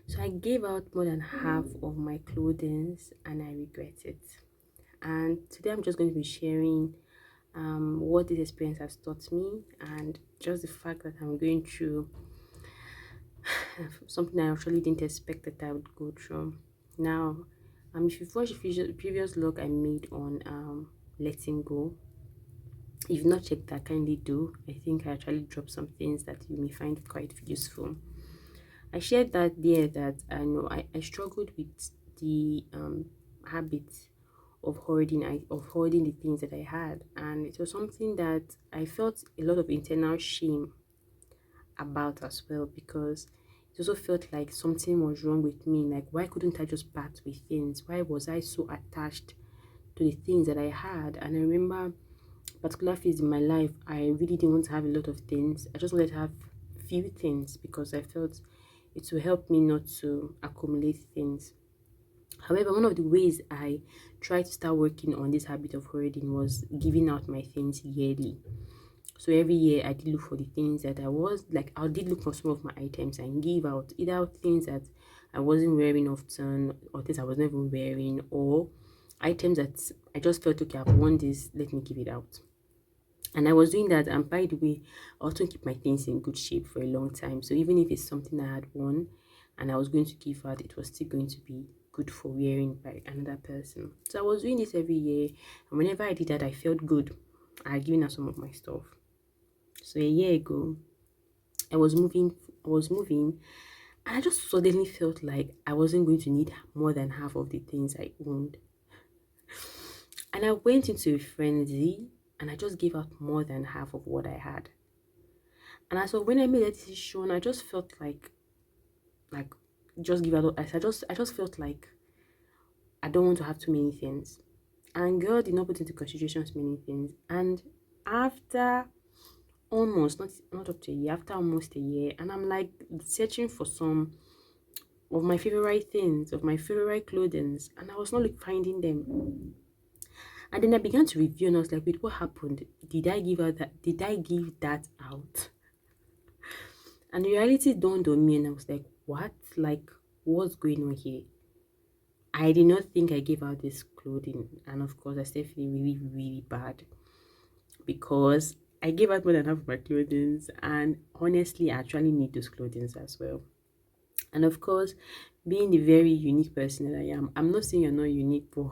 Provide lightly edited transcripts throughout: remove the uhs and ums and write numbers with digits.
So I gave out more than half of my clothing and I regret it. And today I'm just going to be sharing what this experience has taught me and just the fact that I'm going through something I actually didn't expect that I would go through. Now, if you've watched the previous log I made on letting go, if you've not checked that, kindly do. I think I actually dropped some things that you may find quite useful. I shared that there that I know I struggled with the habit of hoarding the things that I had, and it was something that I felt a lot of internal shame about as well, because it also felt like something was wrong with me. Like, why couldn't I just part with things? Why was I so attached to the things that I had? And I remember particular phase in my life, I really didn't want to have a lot of things. I just wanted to have few things because I felt it will help me not to accumulate things. However, one of the ways I tried to start working on this habit of hoarding was giving out my things yearly. So every year I did look for the things that I was like, I did look for some of my items and give out either things that I wasn't wearing often or things I was never wearing, or items that I just felt okay, I've worn this, let me give it out. And I was doing that, and by the way, I also keep my things in good shape for a long time. So even if it's something I had worn and I was going to give out, it was still going to be good for wearing by another person. So I was doing this every year, and whenever I did that, I felt good. I had given out some of my stuff. So a year ago, I was moving, I was moving, and I just suddenly felt like I wasn't going to need more than half of the things I owned. And I went into a frenzy and I just gave out more than half of what I had. And I so when I made that decision, I just felt like just give out. I just felt like I don't want to have too many things. And God did not put into consideration so many things. And after almost not up to a year, after almost a year, and I'm like searching for some of my favorite things, of my favorite clothing, and I was not like finding them. And then I began to review and I was like, wait, what happened? Did I give that out? And the reality dawned on me and I was like, what? Like, what's going on here? I did not think I gave out this clothing. And of course, I started feeling really, really bad because I gave out more than half of my clothing. And honestly, I actually need those clothing as well. And of course, being the very unique person that I am, I'm not saying you're not unique, but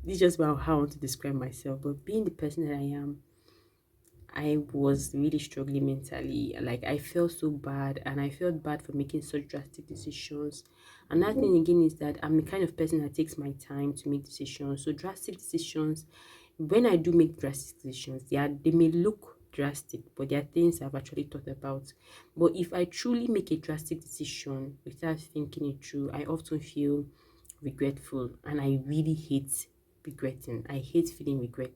this is just about how I want to describe myself. But being the person that I am, I was really struggling mentally. Like, I felt so bad, and I felt bad for making such drastic decisions. Another thing again is that I'm the kind of person that takes my time to make decisions. So drastic decisions, when I do make drastic decisions, they may look drastic, but they are things I've actually thought about. But if I truly make a drastic decision without thinking it through, I often feel regretful, and I really hate regretting. I hate feeling regret.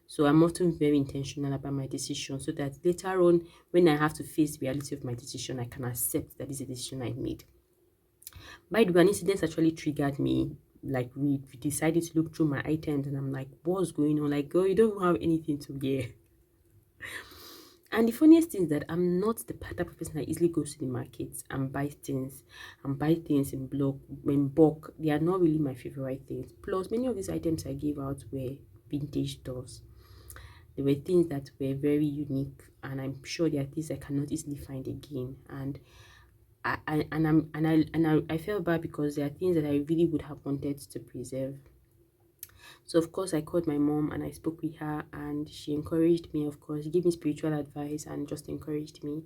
So I'm often very intentional about my decision so that later on, when I have to face the reality of my decision, I can accept that this is a decision I made. By the way, an incident actually triggered me. Like, we decided to look through my items, and I'm like, what's going on? Like, girl, you don't have anything to wear. And the funniest thing is that I'm not the type of person that easily goes to the market and buy things in bulk. They are not really my favorite things. Plus, many of these items I gave out were vintage stores. There were things that were very unique, and I'm sure there are things I cannot easily find again. And I felt bad because there are things that I really would have wanted to preserve. So of course I called my mom and I spoke with her, and she encouraged me. Of course, she gave me spiritual advice and just encouraged me.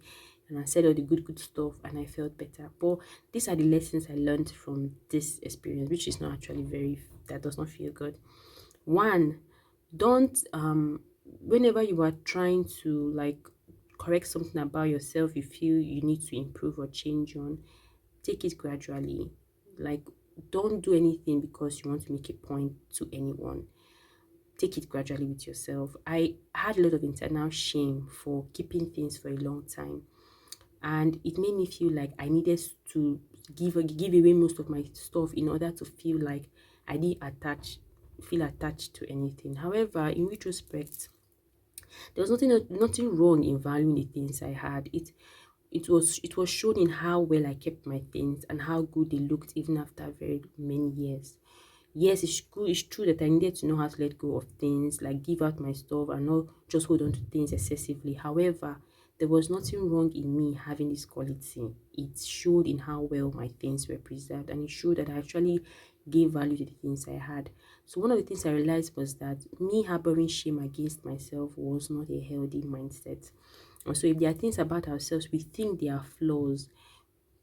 And I said all the good stuff, and I felt better. But these are the lessons I learned from this experience, which is not actually that does not feel good. One, don't whenever you are trying to like correct something about yourself you feel you need to improve or change on, take it gradually. Like, don't do anything because you want to make a point to anyone. Take it gradually with yourself. I had a lot of internal shame for keeping things for a long time, and it made me feel like I needed to give away most of my stuff in order to feel like I didn't feel attached to anything. However, in retrospect, there was nothing wrong in valuing the things I had. it was shown in how well I kept my things and how good they looked even after very many years. Yes, it's good. It's true that I needed to know how to let go of things, like give out my stuff and not just hold on to things excessively. However, there was nothing wrong in me having this quality. It showed in how well my things were preserved, and it showed that I actually gave value to the things I had. So one of the things I realized was that me harboring shame against myself was not a healthy mindset. And so if there are things about ourselves we think they are flaws,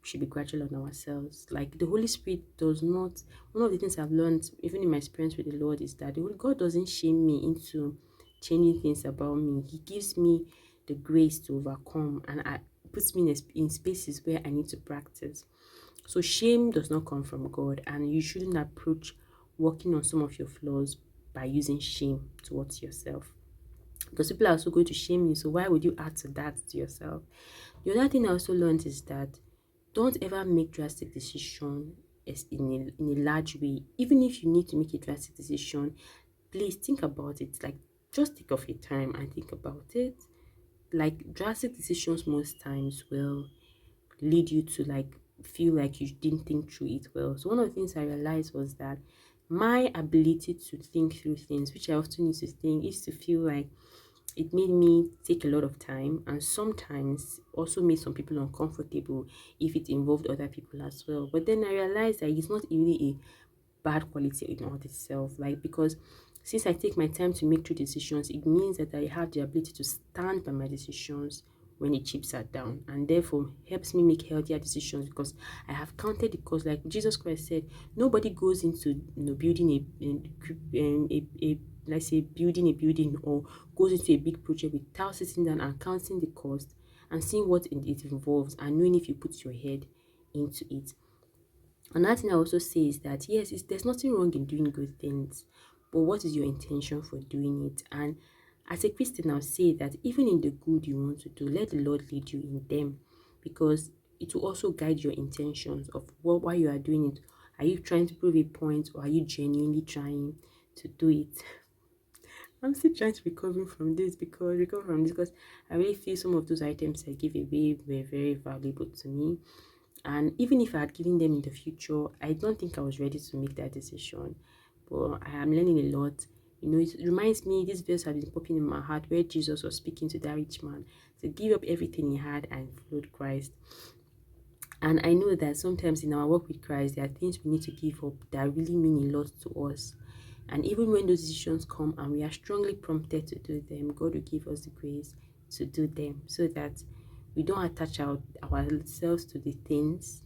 should be gradual on ourselves. Like the Holy Spirit does not. One of the things I've learned, even in my experience with the Lord, is that God doesn't shame me into changing things about me. He gives me the grace to overcome, and puts me in spaces where I need to practice. So shame does not come from God, and you shouldn't approach working on some of your flaws by using shame towards yourself, because people are also going to shame you. So why would you add to that to yourself? The other thing I also learned is that don't ever make drastic decision in a large way. Even if you need to make a drastic decision, please think about it. Like, just take off your time and think about it. Like, drastic decisions most times will lead you to like feel like you didn't think through it well. So one of the things I realized was that my ability to think through things, which I often used to think, used to feel like it made me take a lot of time, and sometimes also made some people uncomfortable if it involved other people as well. But then I realized that it's not really a bad quality in all itself. Like, because since I take my time to make true decisions, it means that I have the ability to stand by my decisions when the chips are down, and therefore helps me make healthier decisions, because I have counted the cost. Like Jesus Christ said, nobody goes into building a let's say building a building, or goes into a big project without sitting down and counting the cost and seeing what it involves, and knowing if you put your head into it. Another thing I also say is that yes, there's nothing wrong in doing good things, but what is your intention for doing it? And as a Christian, I'll say that even in the good you want to do, let the Lord lead you in them, because it will also guide your intentions of why you are doing it. Are you trying to prove a point, or are you genuinely trying to do it? I'm still trying to recover from this because I really feel some of those items I gave away were very valuable to me. And even if I had given them in the future, I don't think I was ready to make that decision. But I am learning a lot. It reminds me, this verse has been popping in my heart where Jesus was speaking to that rich man to give up everything he had and followed Christ. And I know that sometimes in our work with Christ, there are things we need to give up that really mean a lot to us. And even when those decisions come and we are strongly prompted to do them, God will give us the grace to do them, so that we don't attach ourselves to things,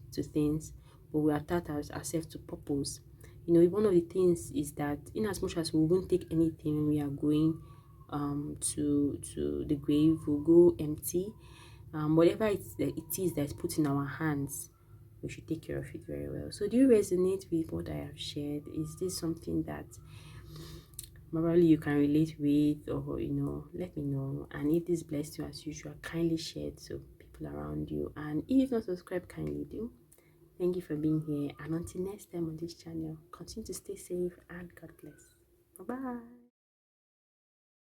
but we attach ourselves to purpose. One of the things is that in as much as we won't take anything when we are going to the grave, we'll go empty. Whatever it is that's put in our hands, we should take care of it very well. So do you resonate with what I have shared? Is this something that probably you can relate with, or let me know. And if this blessed you as usual, kindly share it to people around you. And if you've not subscribed, kindly do. Thank you for being here, and until next time on this channel, continue to stay safe and God bless. Bye bye.